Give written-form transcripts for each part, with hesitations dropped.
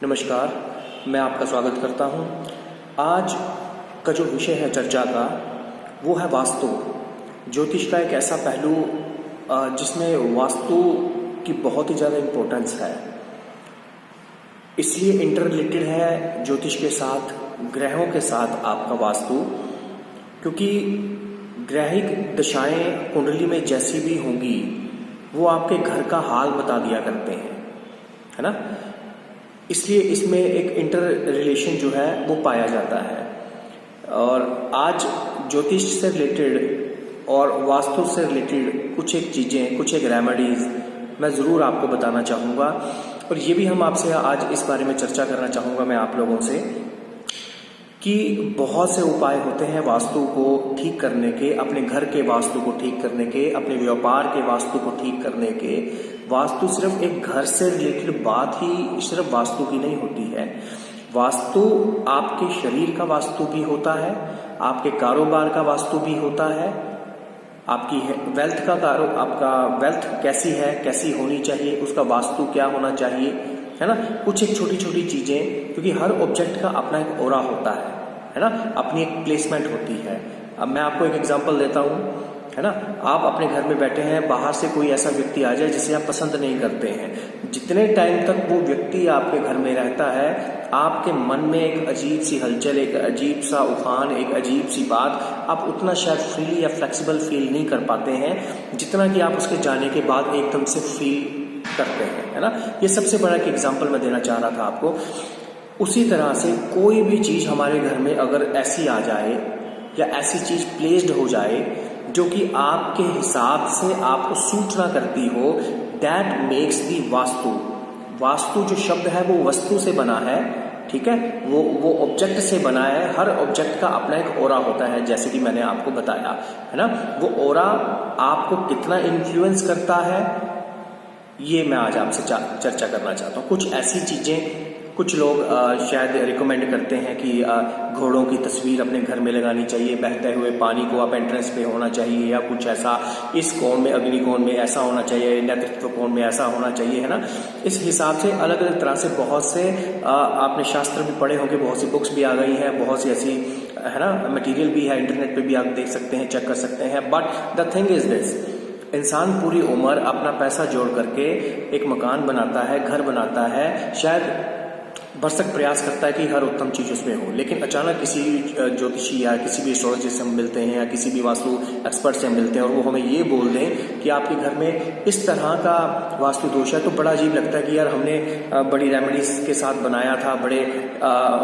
नमस्कार, मैं आपका स्वागत करता हूं। आज का जो विषय है चर्चा का वो है वास्तु। ज्योतिष का एक ऐसा पहलू जिसमें वास्तु की बहुत ही ज़्यादा इम्पोर्टेंस है, इसलिए इंटर रिलेटेड है ज्योतिष के साथ, ग्रहों के साथ आपका वास्तु। क्योंकि ग्रहिक दशाएं कुंडली में जैसी भी होंगी वो आपके घर का हाल बता दिया करते हैं, है ना। इसलिए इसमें एक इंटर रिलेशन जो है वो पाया जाता है। और आज ज्योतिष से रिलेटेड और वास्तु से रिलेटेड कुछ एक चीज़ें, कुछ एक रेमेडीज मैं ज़रूर आपको बताना चाहूँगा। और ये भी हम आपसे आज इस बारे में चर्चा करना चाहूँगा मैं आप लोगों से कि बहुत से उपाय होते हैं वास्तु को ठीक करने के, अपने घर के वास्तु को ठीक करने के, अपने व्यापार के वास्तु को ठीक करने के। वास्तु सिर्फ एक घर से रिलेटेड बात ही सिर्फ वास्तु की नहीं होती है। वास्तु आपके शरीर का वास्तु भी होता है, आपके कारोबार का वास्तु भी होता है, आपकी वेल्थ का आपका वेल्थ कैसी है, कैसी होनी चाहिए, उसका वास्तु क्या होना चाहिए, है ना। कुछ एक छोटी छोटी चीजें, क्योंकि हर ऑब्जेक्ट का अपना एक ऑरा होता है ना, अपनी एक प्लेसमेंट होती है। अब मैं आपको एक एग्जांपल देता हूँ, है ना। आप अपने घर में बैठे हैं, बाहर से कोई ऐसा व्यक्ति आ जाए जिसे आप पसंद नहीं करते हैं, जितने टाइम तक वो व्यक्ति आपके घर में रहता है आपके मन में एक अजीब सी हलचल, एक अजीब सा उफान, एक अजीब सी बात, आप उतना शायद फ्रीली या फ्लेक्सिबल फील नहीं कर पाते हैं जितना कि आप उसके जाने के बाद एकदम से फील करते हैं, है ना। ये सबसे बड़ा एक एग्जाम्पल मैं देना चाह रहा था आपको। उसी तरह से कोई भी चीज हमारे घर में अगर ऐसी आ जाए या ऐसी चीज प्लेस्ड हो जाए जो कि आपके हिसाब से आपको सूट ना करती हो, दैट मेक्स दी वास्तु। वास्तु जो शब्द है वो वस्तु से बना है, ठीक है, वो ऑब्जेक्ट से बना है। हर ऑब्जेक्ट का अपना एक ऑरा होता है, जैसे कि मैंने आपको बताया, है ना। वो ऑरा आपको कितना इन्फ्लुएंस करता है ये मैं आज आपसे चर्चा करना चाहता हूँ। कुछ ऐसी चीजें कुछ लोग शायद रिकमेंड करते हैं कि घोड़ों की तस्वीर अपने घर में लगानी चाहिए, बहते हुए पानी को आप एंट्रेंस पे होना चाहिए, या कुछ ऐसा, इस कोण में, अग्नि कोण में ऐसा होना चाहिए, नेतृत्व कोण में ऐसा होना चाहिए, है ना। इस हिसाब से अलग अलग तरह से बहुत से आपने शास्त्र भी पढ़े होंगे, बहुत सी बुक्स भी आ गई हैं, बहुत सी ऐसी, है ना, मटीरियल भी है, इंटरनेट पे भी आप देख सकते हैं, चेक कर सकते हैं। But the thing is this, इंसान पूरी उम्र अपना पैसा जोड़ करके एक मकान बनाता है, घर बनाता है, शायद भरसक प्रयास करता है कि हर उत्तम चीज उसमें हो, लेकिन अचानक किसी ज्योतिषी या किसी भी एस्ट्रोलॉजिस्ट से हम मिलते हैं या किसी भी वास्तु एक्सपर्ट से हम मिलते हैं और वो हमें ये बोल दें कि आपके घर में इस तरह का वास्तु दोष है, तो बड़ा अजीब लगता है कि यार हमने बड़ी रेमेडीज के साथ बनाया था, बड़े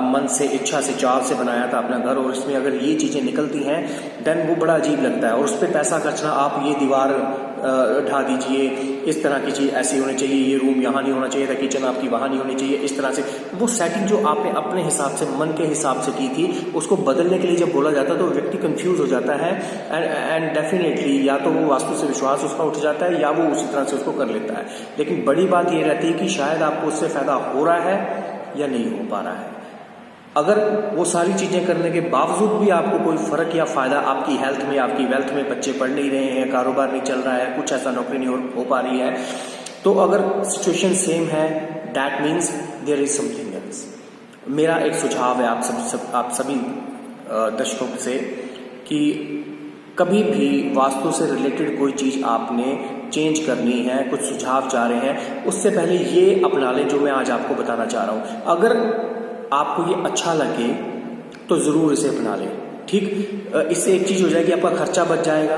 मन से, इच्छा से, चाव से बनाया था अपना घर, और इसमें अगर ये चीजें निकलती हैं देन वो बड़ा अजीब लगता है। और उस पर पैसा खर्चना, आप ये दीवार ढा दीजिए, इस तरह की चीज ऐसी होनी चाहिए, ये रूम यहाँ नहीं होना चाहिए था, किचन आपकी वहां नहीं होनी चाहिए, इस तरह से वो सेटिंग जो आपने अपने हिसाब से, मन के हिसाब से की थी, उसको बदलने के लिए जब बोला जाता है तो व्यक्ति कंफ्यूज हो जाता है। एंड डेफिनेटली या तो वो वास्तु से विश्वास उसका उठ जाता है या वो उसी तरह से उसको कर लेता है। लेकिन बड़ी बात ये रहती है कि शायद आपको उससे फायदा हो रहा है या नहीं हो पा रहा है। अगर वो सारी चीजें करने के बावजूद भी आपको कोई फर्क या फायदा आपकी हेल्थ में, आपकी वेल्थ में, बच्चे पढ़ नहीं रहे हैं, कारोबार नहीं चल रहा है, कुछ ऐसा नौकरी नहीं हो पा रही है, तो अगर सिचुएशन सेम है, that means there is something else. मेरा एक सुझाव है आप सभी दर्शकों से कि कभी भी वास्तु से रिलेटेड कोई चीज आपने चेंज करनी है, कुछ सुझाव चाह रहे हैं, उससे पहले ये अपना लें जो मैं आज आपको बताना चाह रहा हूं। अगर आपको ये अच्छा लगे तो जरूर इसे अपना लें, ठीक। इससे एक चीज हो जाएगी, आपका खर्चा बच जाएगा।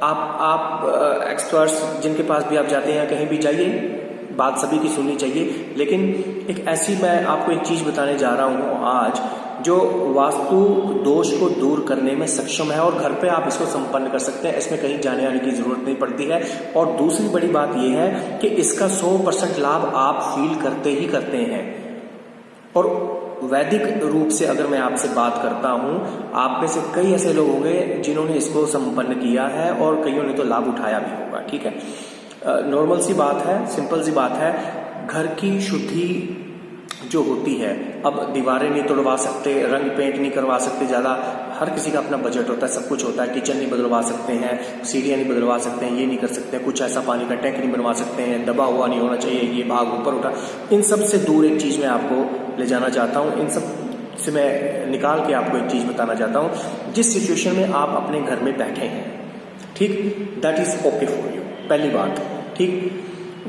आप एक्सपर्ट्स जिनके पास भी आप जाते हैं, कहीं भी जाइए, बात सभी की सुननी चाहिए, लेकिन एक ऐसी मैं आपको एक चीज बताने जा रहा हूं आज जो वास्तु दोष को दूर करने में सक्षम है, और घर पे आप इसको संपन्न कर सकते हैं, इसमें कहीं जाने आने की जरूरत नहीं पड़ती है। और दूसरी बड़ी बात यह है कि इसका 100% लाभ आप फील करते ही करते हैं। और वैदिक रूप से अगर मैं आपसे बात करता हूं, आप में से कई ऐसे लोग होंगे जिन्होंने इसको संपन्न किया है और कईयों ने तो लाभ उठाया भी होगा, ठीक है। नॉर्मल सी बात है, सिंपल सी बात है, घर की शुद्धि जो होती है, अब दीवारें नहीं तोड़वा सकते, रंग पेंट नहीं करवा सकते ज्यादा, हर किसी का अपना बजट होता है, सब कुछ होता है। किचन नहीं बदलवा सकते हैं, सीढ़ियाँ नहीं बदलवा सकते हैं, ये नहीं कर सकते हैं, कुछ ऐसा पानी का टैंक नहीं बनवा सकते हैं, दबा हुआ नहीं होना चाहिए, ये भाग ऊपर उठा। इन सब से दूर एक चीज़ मैं आपको ले जाना चाहता हूँ, इन सब से मैं निकाल के आपको एक चीज़ बताना चाहता हूँ। जिस सिचुएशन में आप अपने घर में बैठे हैं, ठीक, that is okay for you. पहली बात, ठीक,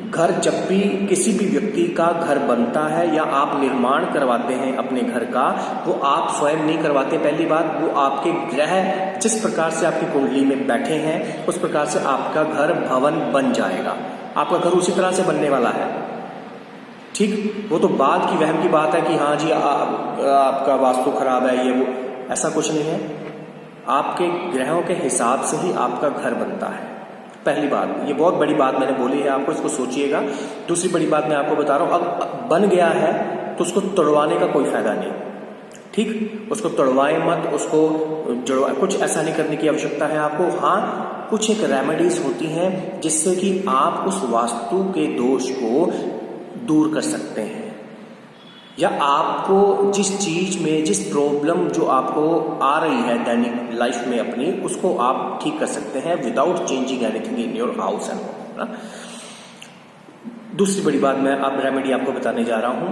घर जब भी किसी भी व्यक्ति का घर बनता है या आप निर्माण करवाते हैं अपने घर का, वो आप स्वयं नहीं करवाते। पहली बात, वो आपके ग्रह जिस प्रकार से आपकी कुंडली में बैठे हैं उस प्रकार से आपका घर भवन बन जाएगा। आपका घर उसी तरह से बनने वाला है, ठीक। वो तो बाद की वहम की बात है कि हाँ जी आपका वास्तु खराब है, ये वो, ऐसा कुछ नहीं है। आपके ग्रहों के हिसाब से ही आपका घर बनता है। पहली बात, ये बहुत बड़ी बात मैंने बोली है आपको, इसको सोचिएगा। दूसरी बड़ी बात मैं आपको बता रहा हूँ, अब बन गया है तो उसको तोड़वाने का कोई फायदा नहीं, ठीक। उसको तोड़वाए मत, उसको जुड़वा, कुछ ऐसा नहीं करने की आवश्यकता है आपको। हाँ, कुछ एक रेमेडीज होती हैं जिससे कि आप उस वास्तु के दोष को दूर कर सकते हैं, या आपको जिस चीज में, जिस प्रॉब्लम जो आपको आ रही है दैनिक लाइफ में अपनी, उसको आप ठीक कर सकते हैं without changing anything in your house and. दूसरी बड़ी बात मैं आप रेमेडी आपको बताने जा रहा हूं।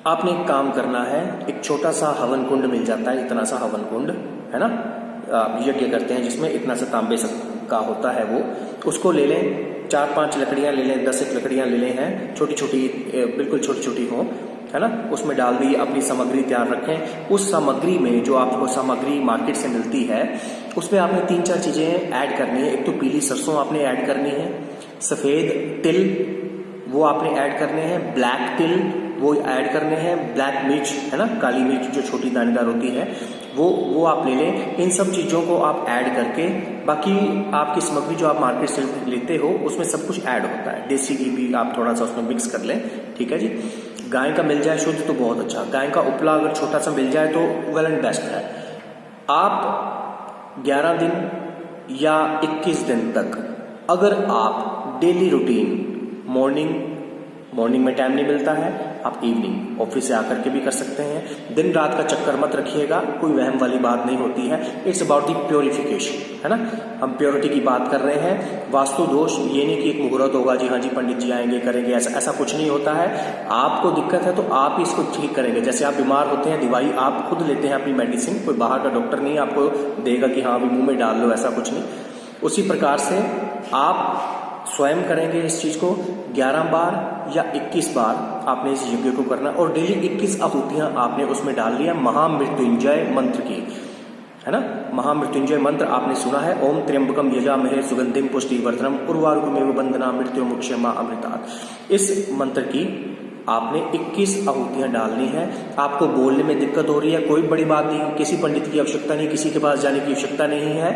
आपने एक काम करना है, एक छोटा सा हवन कुंड मिल जाता है, इतना सा हवन कुंड है ना, यज्ञ करते हैं जिसमें इतना सा तांबे का होता है, वो उसको ले लें, 4-5 लकड़ियां ले लें, 10 लकड़ियां ले लें हैं, छोटी छोटी, बिल्कुल छोटी छोटी हो, है ना, उसमें डाल दी, अपनी सामग्री तैयार रखें। उस सामग्री में जो आपको सामग्री मार्केट से मिलती है, उसमें आपने 3-4 चीजें ऐड करनी है। एक तो पीली सरसों आपने ऐड करनी है, सफेद तिल वो आपने ऐड करने हैं, ब्लैक तिल वो ऐड करने हैं, ब्लैक मिर्च है ना, काली मिर्च जो छोटी दानेदार होती है, वो आप ले लें। इन सब चीजों को आप ऐड करके, बाकी आपकी सामग्री जो आप मार्केट से लेते हो उसमें सब कुछ ऐड होता है। देसी घी भी आप थोड़ा सा उसमें मिक्स कर लें, ठीक है जी। गाय का मिल जाए शुद्ध तो बहुत अच्छा, गाय का उपला अगर छोटा सा मिल जाए तो वेल एंड बेस्ट है। आप 11 दिन या 21 दिन तक अगर आप डेली रूटीन, मॉर्निंग में टाइम नहीं मिलता है, आप इवनिंग ऑफिस से आकर के भी कर सकते हैं। दिन रात का चक्कर मत रखिएगा, कोई वहम वाली बात नहीं होती है। इट्स अबाउट दी प्योरिफिकेशन, है ना, हम प्योरिटी की बात कर रहे हैं। वास्तु दोष ये नहीं कि एक मुहूर्त होगा जी, हाँ जी पंडित जी आएंगे करेंगे, ऐसा कुछ नहीं होता है। आपको दिक्कत है तो आप इसको ठीक करेंगे। जैसे आप बीमार होते हैं, दवाई आप खुद लेते हैं अपनी मेडिसिन, कोई बाहर का डॉक्टर नहीं आपको देगा कि हाँ अभी मुंह में डाल लो, ऐसा कुछ नहीं। उसी प्रकार से आप स्वयं करेंगे इस चीज को। 11 बार या 21 बार आपने इस यज्ञ को करना, और डेली 21 आहुतियां आपने उसमें डाल लिया महामृत्युंजय मंत्र की, है ना। महामृत्युंजय मंत्र आपने सुना है, ओम त्र्यंबकम यजामहे सुगंधिम पुष्टिवर्धनम उर्वारुकमेव बंधना मृत्युर्मुक्षयमा अमृतात्। इस मंत्र की आपने 21 आहुतियां डालनी है। आपको बोलने में दिक्कत हो रही है, कोई बड़ी बात नहीं, किसी पंडित की आवश्यकता नहीं, किसी के पास जाने की आवश्यकता नहीं है।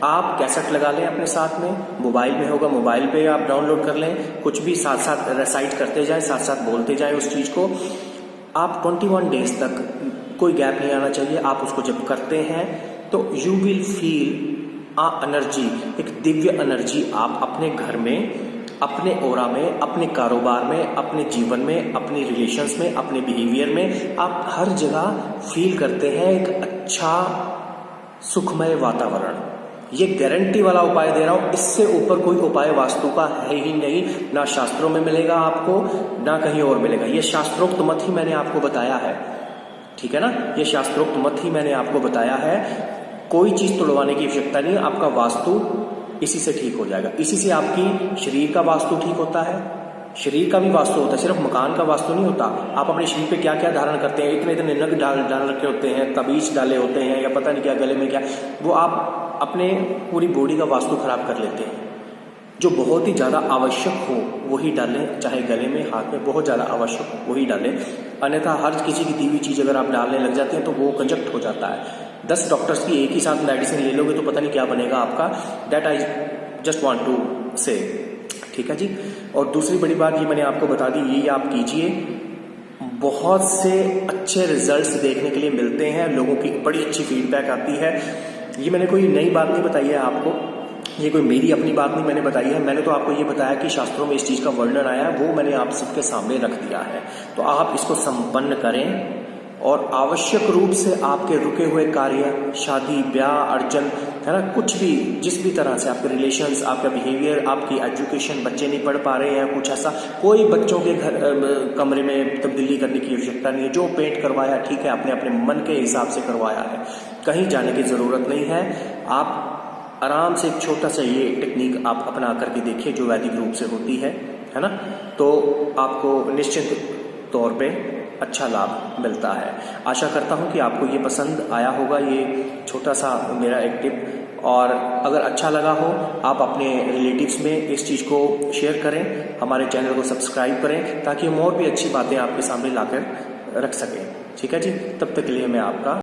आप कैसेट लगा लें अपने साथ में, मोबाइल में होगा, मोबाइल पे आप डाउनलोड कर लें, कुछ भी साथ साथ रिसाइट करते जाएं, साथ साथ बोलते जाएं उस चीज को। आप 21 डेज तक, कोई गैप नहीं आना चाहिए। आप उसको जब करते हैं तो यू विल फील एनर्जी, एक दिव्य एनर्जी आप अपने घर में, अपने ओरा में, अपने कारोबार में, अपने जीवन में, अपने रिलेशंस में, अपने बिहेवियर में, आप हर जगह फील करते हैं एक अच्छा सुखमय वातावरण। ये गारंटी वाला उपाय दे रहा हूं, इससे ऊपर कोई उपाय वास्तु का है ही नहीं, ना शास्त्रों में मिलेगा आपको, ना कहीं और मिलेगा। ये शास्त्रोक्त मत ही मैंने आपको बताया है, ठीक है ना, ये शास्त्रोक्त मत ही मैंने आपको बताया है। कोई चीज तोड़वाने की आवश्यकता नहीं, आपका वास्तु इसी से ठीक हो जाएगा। इसी से आपकी शरीर का वास्तु ठीक होता है, शरीर का भी वास्तु होता है, सिर्फ मकान का वास्तु नहीं होता। आप अपने शरीर पे क्या क्या धारण करते हैं, इतने इतने नग डाल रखे होते हैं, तबीज डाले होते हैं, या पता नहीं क्या गले में क्या, वो आप अपने पूरी बॉडी का वास्तु खराब कर लेते हैं। जो बहुत ही ज्यादा आवश्यक हो वही डालें, चाहे गले में, हाथ में, बहुत ज्यादा आवश्यक हो वही डालें। अन्यथा हर किसी की दी हुई चीज अगर आप डालने लग जाते हैं तो वो कंजक्ट हो जाता है। 10 डॉक्टर्स की एक ही साथ मेडिसिन ले लोगे तो पता नहीं क्या बनेगा आपका। That I just want to say, ठीक है जी। और दूसरी बड़ी बात ये मैंने आपको बता दी, ये आप कीजिए, बहुत से अच्छे रिजल्ट्स देखने के लिए मिलते हैं, लोगों की बड़ी अच्छी फीडबैक आती है। ये मैंने कोई नई बात नहीं बताई है आपको, ये कोई मेरी अपनी बात नहीं मैंने बताई है। मैंने तो आपको ये बताया कि शास्त्रों में इस चीज का वर्णन आया है, वो मैंने आप सबके सामने रख दिया है। तो आप इसको संपन्न करें, और आवश्यक रूप से आपके रुके हुए कार्य, शादी ब्याह अर्जन, है ना, कुछ भी जिस भी तरह से आपके रिलेशंस, आपका बिहेवियर, आपकी एजुकेशन, बच्चे नहीं पढ़ पा रहे हैं, कुछ ऐसा, कोई बच्चों के घर कमरे में तब्दीली करने की आवश्यकता नहीं है। जो पेंट करवाया ठीक है, आपने अपने मन के हिसाब से करवाया है, कहीं जाने की ज़रूरत नहीं है। आप आराम से एक छोटा सा ये टेक्निक आप अपना करके देखिए जो वैदिक रूप से होती है ना, तो आपको निश्चित तौर पे अच्छा लाभ मिलता है। आशा करता हूँ कि आपको ये पसंद आया होगा, ये छोटा सा मेरा एक टिप, और अगर अच्छा लगा हो आप अपने रिलेटिव्स में इस चीज़ को शेयर करें, हमारे चैनल को सब्सक्राइब करें ताकि हम और भी अच्छी बातें आपके सामने लाकर रख सकें। ठीक है जी, तब तक के लिए मैं आपका